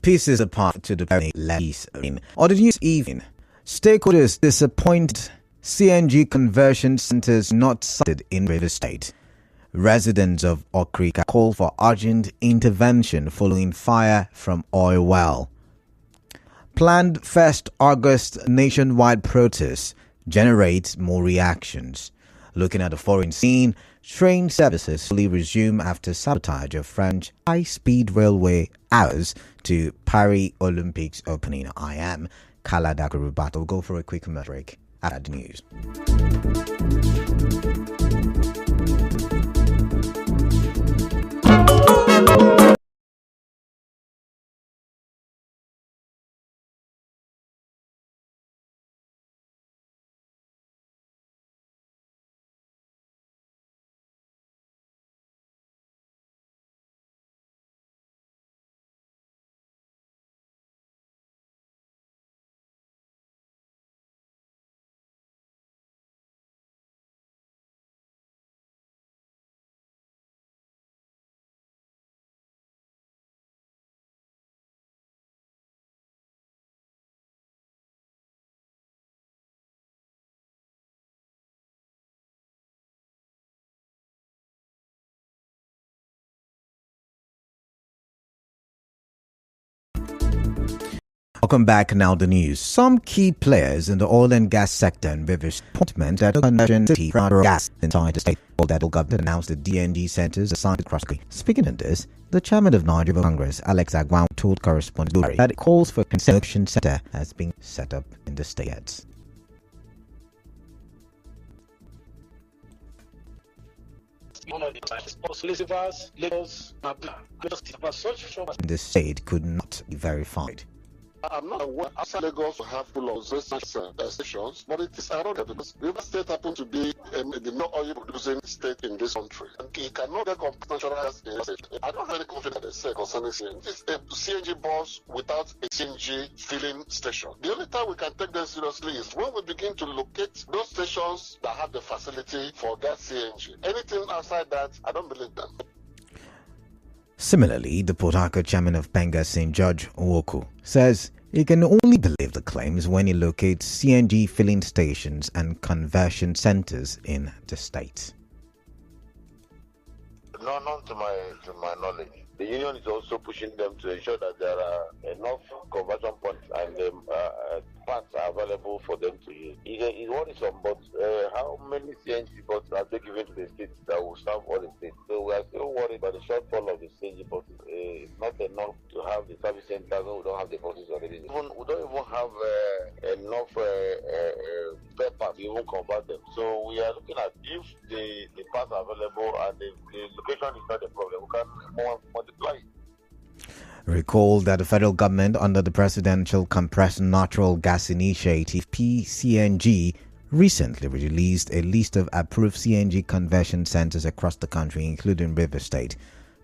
pieces apart to the lease. On the news evening, stakeholders disappointed CNG conversion centers not sited in Rivers State. Residents of Okrika call for urgent intervention following fire from oil well. Planned 1st August nationwide protests generate more reactions. Looking at the foreign scene, train services fully resume after sabotage of French high-speed railway hours to Paris Olympics opening. I am Kalada Kurubato. We'll go for a quick commercial break after the news. Welcome back. Now the news. Some key players in the oil and gas sector and Rivers appointment at the conversion city for gas inside the state. That government announced the DNG centers assigned across the country. Speaking of this, the chairman of Nigeria Congress, Alex Agwan, told correspondent that calls for construction center has been set up in the state. The state could not be verified. I'm not aware outside Lagos will have full of stations, but it is ironic because Rivers State happens to be the not oil producing state in this country. And it cannot get natural gas in the state. I don't have any confidence that they say concerning CNG. It's a CNG bus without a CNG filling station. The only time we can take them seriously is when we begin to locate those stations that have the facility for that CNG. Anything outside that, I don't believe them. Similarly, the Port Harcourt chairman of Benga, St. George Owoku, says he can only believe the claims when he locates CNG filling stations and conversion centers in the state. No, not to my knowledge. The union is also pushing them to ensure that there are enough conversion points and parts are available for them to use. It worries some, but how many CNG buses are they given to the states that will serve all the states? So we are still worried about the shortfall of the CNG buses. It's not enough to have the service centers. We don't have the buses already. We don't even have enough spare parts to even convert them. So we are looking at if the parts are available and the location is not a problem, we can multiply it. Recall that the federal government, under the Presidential Compressed Natural Gas Initiative (PCNG), recently released a list of approved CNG conversion centers across the country, including Rivers State.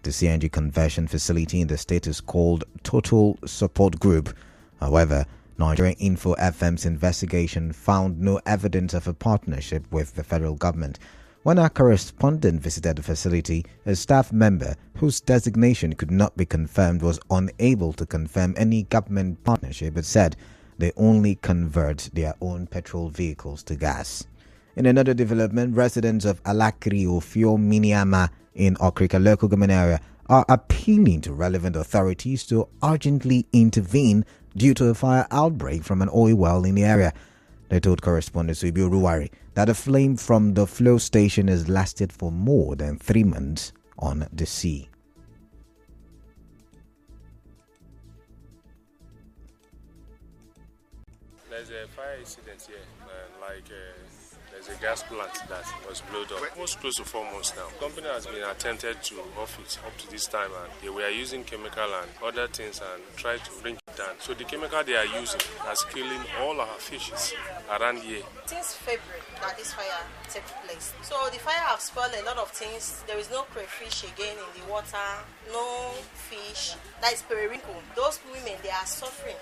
The CNG conversion facility in the state is called Total Support Group. However, Nigerian Info FM's investigation found no evidence of a partnership with the federal government. When our correspondent visited the facility, a staff member whose designation could not be confirmed was unable to confirm any government partnership but said they only convert their own petrol vehicles to gas. In another development, residents of Alakiri Ofio Miniama in Okrika local government area are appealing to relevant authorities to urgently intervene due to a fire outbreak from an oil well in the area. They told correspondent Suibu Ruwari that a flame from the flow station has lasted for more than 3 months on the sea. There's a fire incident here, there's a gas plant that was blown up almost close to 4 months now. The company has been attempted to off it up to this time, and they were using chemical and other things and tried to bring it down. So the chemical they are using is killing all our fishes around here. Since February that this fire took place. So the fire has spoiled a lot of things. There is no crayfish again in the water, no fish. That is periwinkle. Those women, they are suffering.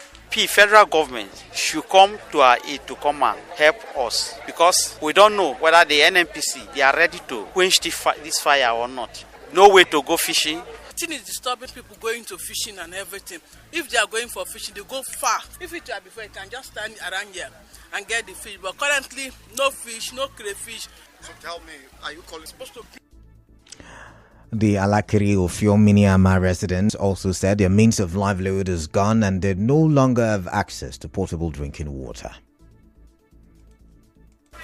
Federal government should come to our aid to come and help us, because we don't know whether the NNPC they are ready to quench this fire or not. No way to go fishing. thing is disturbing people going to fishing and everything. If they are going for fishing, they go far. If it were before, you can just stand around here and get the fish. But currently, no fish, no crayfish. So tell me, are you calling supposed to be? The Alakiri Ofiominiama residents also said their means of livelihood is gone and they no longer have access to potable drinking water.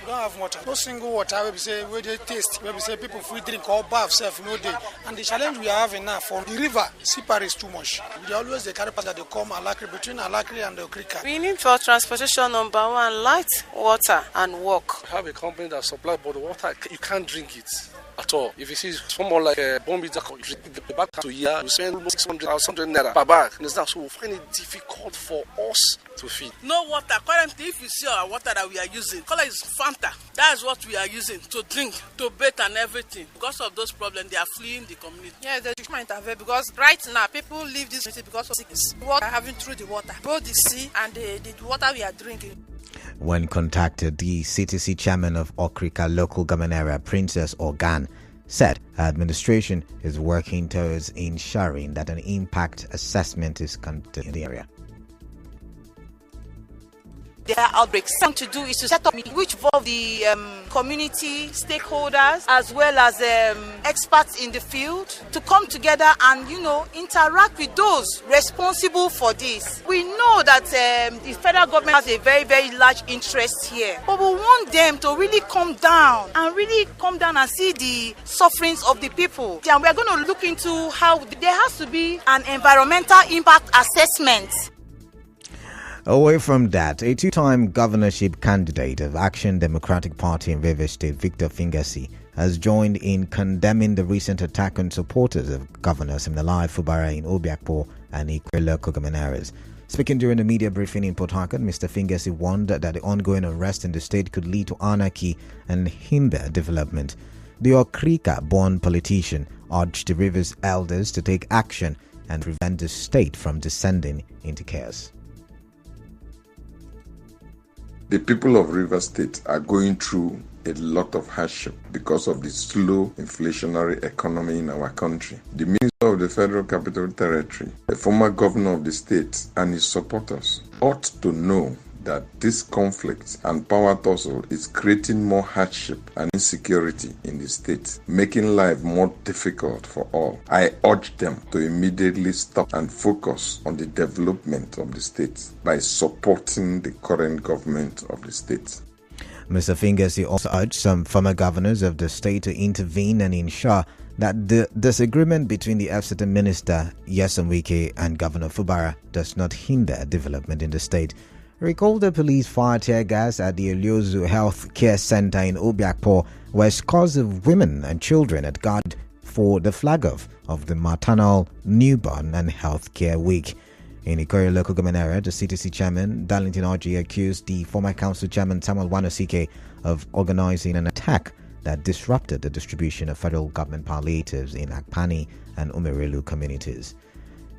We don't have water. No single water where we say where they taste, where we say people free drink or bath self no day. And the challenge we are having now for the river, Sipar is too much. They always the carry pass that they come Alakiri between Alakiri and the Okrika. We need for transportation number one, light, water and walk. We have a company that supplies bottled water. You can't drink it at all. If you see someone like a Bombi Zako, the back to year, you spend 600 or 100 naira per bag. So we find it difficult for us to feed. No water. Currently, if you see our water that we are using, color is Fanta. That's what we are using to drink, to bathe and everything. Because of those problems, they are fleeing the community. Yeah, the treatment intervene because right now people leave this city because of sickness. What are having through the water, both the sea and the water we are drinking. When contacted, the CTC chairman of Okrika local government area, Princess Organ, said her administration is working towards ensuring that an impact assessment is conducted in the area. There are outbreaks. Something to do is to set up meetings which involve the community stakeholders as well as experts in the field to come together and interact with those responsible for this. We know that the federal government has a very, very large interest here, but we want them to really come down and see the sufferings of the people. And we are going to look into how there has to be an environmental impact assessment. Away from that, a two-time governorship candidate of Action Democratic Party in Rivers State, Victor Fingesi, has joined in condemning the recent attack on supporters of Governor Siminalayi Fubara in Obiakpo and Ikwe local government areas. Speaking during a media briefing in Port Harcourt, Mr. Fingesi warned that the ongoing unrest in the state could lead to anarchy and hinder development. The Okrika-born politician urged the Rivers elders to take action and prevent the state from descending into chaos. The people of Rivers State are going through a lot of hardship because of the slow inflationary economy in our country. The Minister of the Federal Capital Territory, the former governor of the state, and his supporters ought to know that this conflict and power tussle is creating more hardship and insecurity in the state, making life more difficult for all. I urge them to immediately stop and focus on the development of the state by supporting the current government of the state. Mr. Fingesi also urged some former governors of the state to intervene and ensure that the disagreement between the FCT Minister Nyesom Wike and Governor Fubara does not hinder development in the state. Recall the police fired tear gas at the Eliozu Health Care Center in Obiakpo, where scores of women and children had guard for the flag-off of the Maternal, Newborn and Healthcare Week. In Ikoyi local government area, the CTC chairman, Darlington Orji, accused the former council chairman, Samuel Wanosike, of organizing an attack that disrupted the distribution of federal government palliatives in Akpani and Umerelu communities.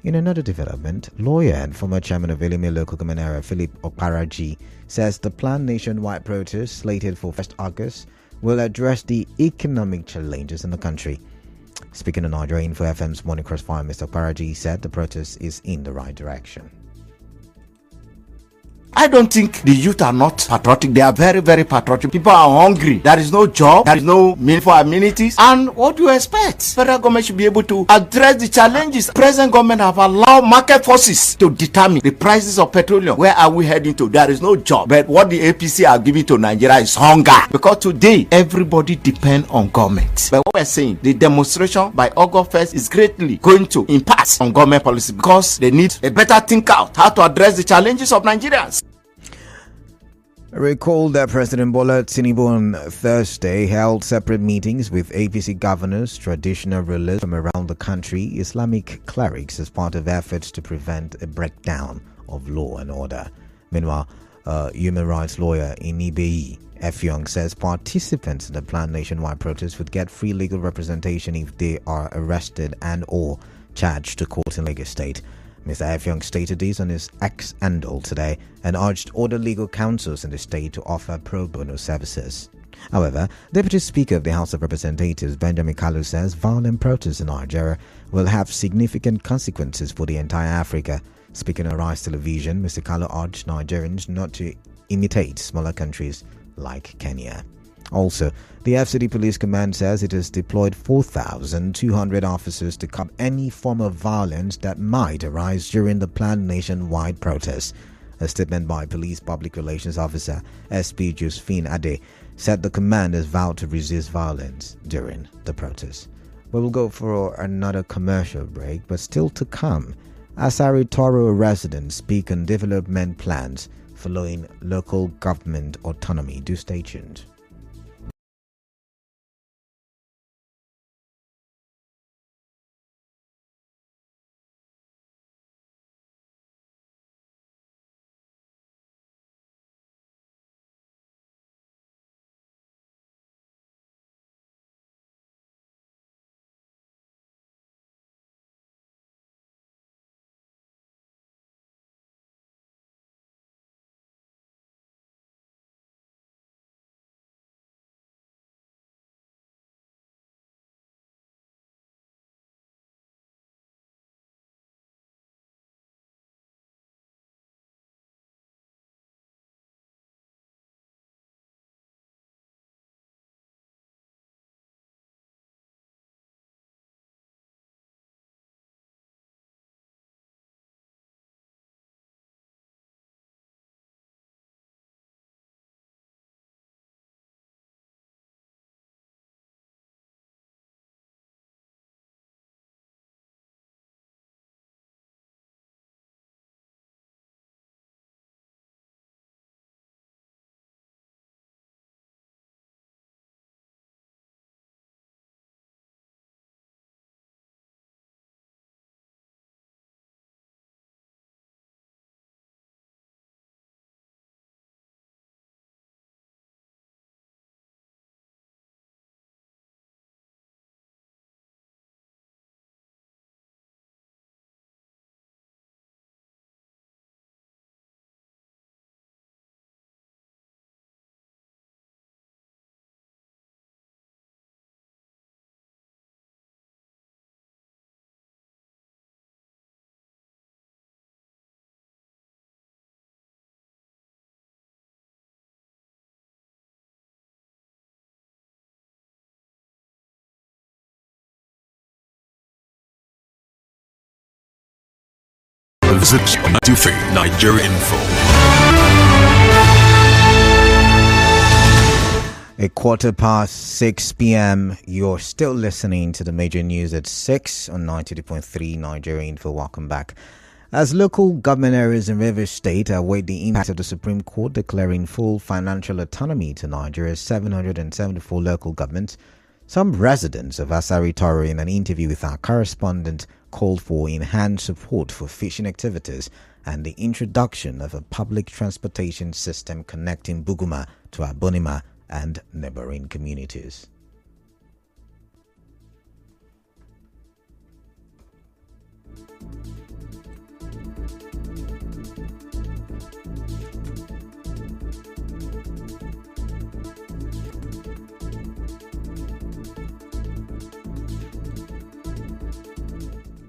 In another development, lawyer and former chairman of Elime local government area, Philip Okparaji, says the planned nationwide protest slated for 1st August will address the economic challenges in the country. Speaking on Nigeria Info FM's Morning Crossfire, Mr. Okparaji said the protest is in the right direction. I don't think the youth are not patriotic. They are very, very patriotic. People are hungry. There is no job. There is no meaningful amenities. And what do you expect? Federal government should be able to address the challenges. Present government have allowed market forces to determine the prices of petroleum. Where are we heading to? There is no job. But what the APC are giving to Nigeria is hunger. Because today, everybody depends on government. But what we're saying, the demonstration by August 1st is greatly going to impact on government policy because they need a better think out how to address the challenges of Nigerians. Recall that President Bola Tinubu on Thursday held separate meetings with APC governors, traditional rulers from around the country, Islamic clerics as part of efforts to prevent a breakdown of law and order. Meanwhile, human rights lawyer Inibei Effiong says participants in the planned nationwide protest would get free legal representation if they are arrested and or charged to court in Lagos State. Mr. Effiong stated this on his X handle today and urged other legal counsels in the state to offer pro bono services. However, Deputy Speaker of the House of Representatives Benjamin Kalu says violent protests in Nigeria will have significant consequences for the entire Africa. Speaking on Rise Television, Mr. Kalu urged Nigerians not to imitate smaller countries like Kenya. Also, the FCT Police Command says it has deployed 4,200 officers to curb any form of violence that might arise during the planned nationwide protests. A statement by Police Public Relations Officer SP Josephine Ade said the command has vowed to resist violence during the protests. We will go for another commercial break, but still to come, Asari Toro residents speak on development plans following local government autonomy. Do stay tuned. Visit Natufe Nigeria Info. A 6:15 p.m. You're still listening to the major news at 6 on 92.3 Nigeria Info. Welcome back. As local government areas in Rivers State await the impact of the Supreme Court declaring full financial autonomy to Nigeria's 774 local governments, some residents of Asari Toro, in an interview with our correspondent, called for enhanced support for fishing activities and the introduction of a public transportation system connecting Buguma to Abonima and neighboring communities.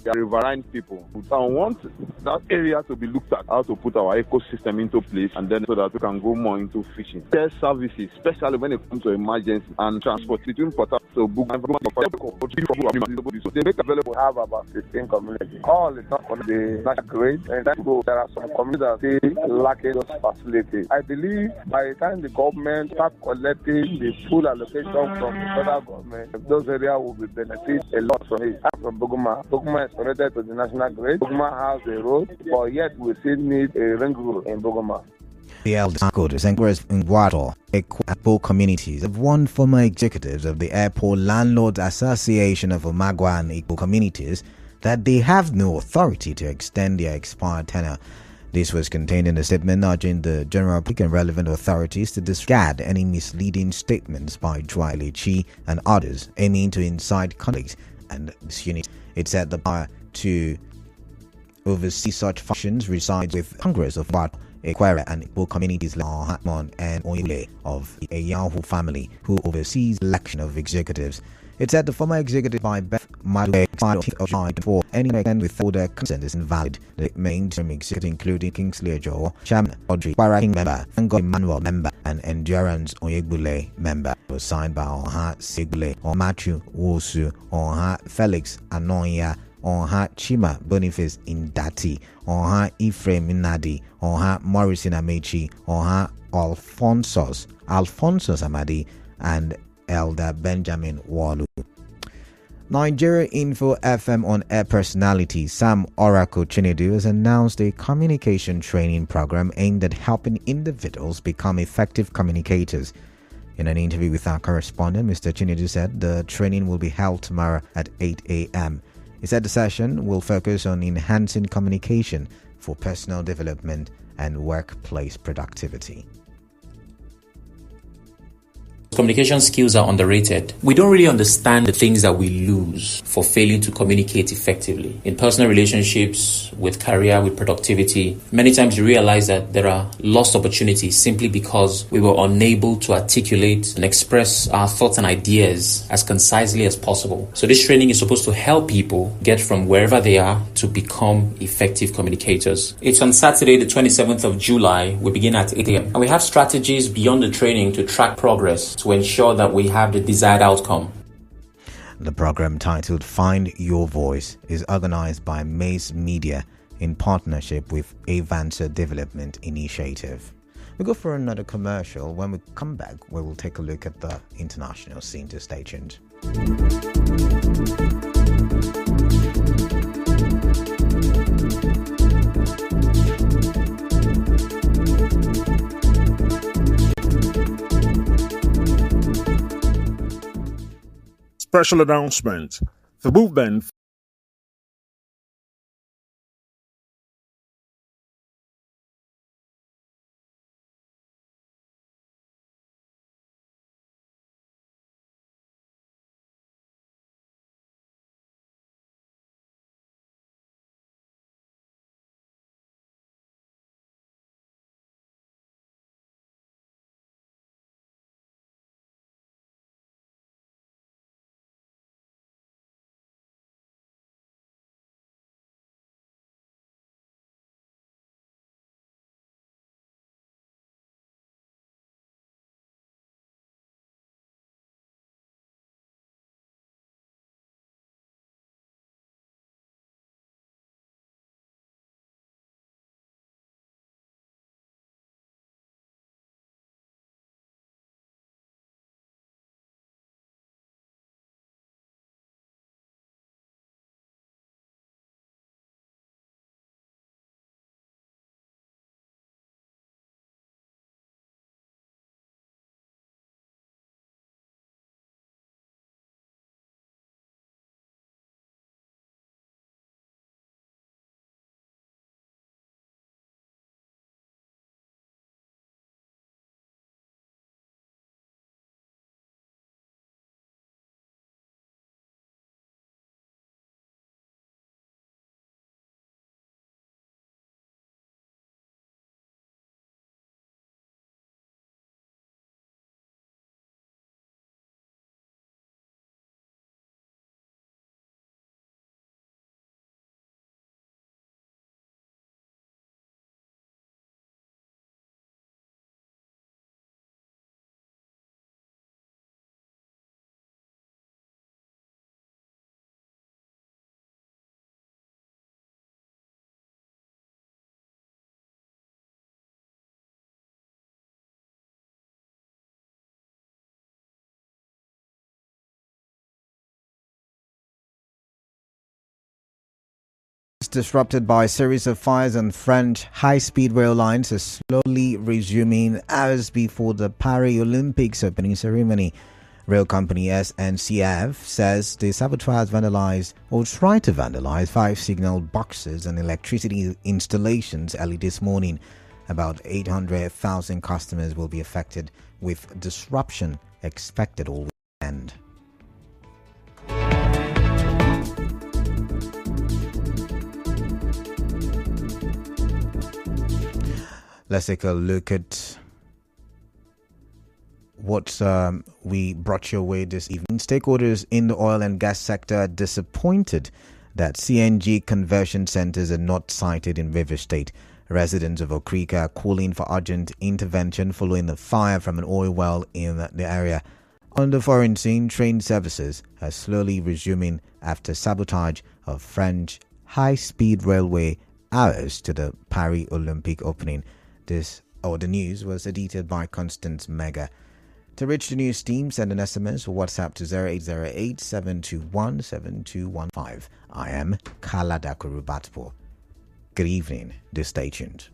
Riverine people. I want that area to be looked at, how to put our ecosystem into place, and then so that we can go more into fishing. Care services, especially when it comes to emergency and transport between Port Harcourt to Buguma. They make available. We have about 15 communities. All is not on the national grid, and that go. There are some communities that are lacking those facilities. I believe by the time the government start collecting the full allocation from the federal government, those areas will be benefit a lot from it. From Buguma. Buguma is connected to the national grid. Buguma has a road, but yet we still need a ring road in Buguma. The elders in Ngwado, airport communities of one former executives of the Airport Landlords Association of Omagwa and Igbo communities that they have no authority to extend their expired tenure. This was contained in a statement urging the general public and relevant authorities to discard any misleading statements by Joy Chi and others aiming to incite conflicts and disunity. It said the power to oversee such functions resides with Congress of Wat Ekwere and Igbo communities like Hatmon and Oyule of the Eyahu family, who oversees election of executives. It said the former executive by Beth Madwe for any extent without their consent is invalid. The main term executive including Kingsley Ojo, Chairman, Audrey Kwara member, Ngo Emmanuel member, and Endurance Oyegbule member was signed by Oha Segbule, or Matthew Wosu, Oha Felix Anoya, Oha Chima Boniface Indati, Oha Ephraim Inadi, Oha Morrison Amechi, Oha Alphonsus Amadi, and Elder Benjamin Walu. Nigeria Info FM on air personality Sam Oracle Chinedu has announced a communication training program aimed at helping individuals become effective communicators. In an interview with our correspondent, Mr. Chinedu said the training will be held tomorrow at 8 a.m. He said the session will focus on enhancing communication for personal development and workplace productivity. Communication skills are underrated. We don't really understand the things that we lose for failing to communicate effectively. In personal relationships, with career, with productivity, many times you realize that there are lost opportunities simply because we were unable to articulate and express our thoughts and ideas as concisely as possible. So this training is supposed to help people get from wherever they are to become effective communicators. It's on Saturday, the 27th of July. We begin at 8 a.m. And we have strategies beyond the training to track progress to ensure that we have the desired outcome. The program, titled Find Your Voice, is organized by Maze Media in partnership with Avancer Development Initiative. We go for another commercial. When we come back, we will take a look at the international scene. To stay tuned. Special announcement. The movement disrupted by a series of fires on French high-speed rail lines is slowly resuming hours before the Paris Olympics opening ceremony. Rail company SNCF says the saboteurs vandalized or tried to vandalize 5 signal boxes and electricity installations early this morning. About 800,000 customers will be affected, with disruption expected all weekend. Let's take a look at what we brought your way this evening. Stakeholders in the oil and gas sector are disappointed that CNG conversion centers are not sited in River State. Residents of Okrika are calling for urgent intervention following a fire from an oil well in the area. On the foreign scene, train services are slowly resuming after sabotage of French high-speed railway hours to the Paris Olympic opening. The news was edited by Constance Mega. To reach the news team, send an SMS or WhatsApp to 0808 721 7215. I am Kalada Kurubatpo. Good evening. Stay tuned.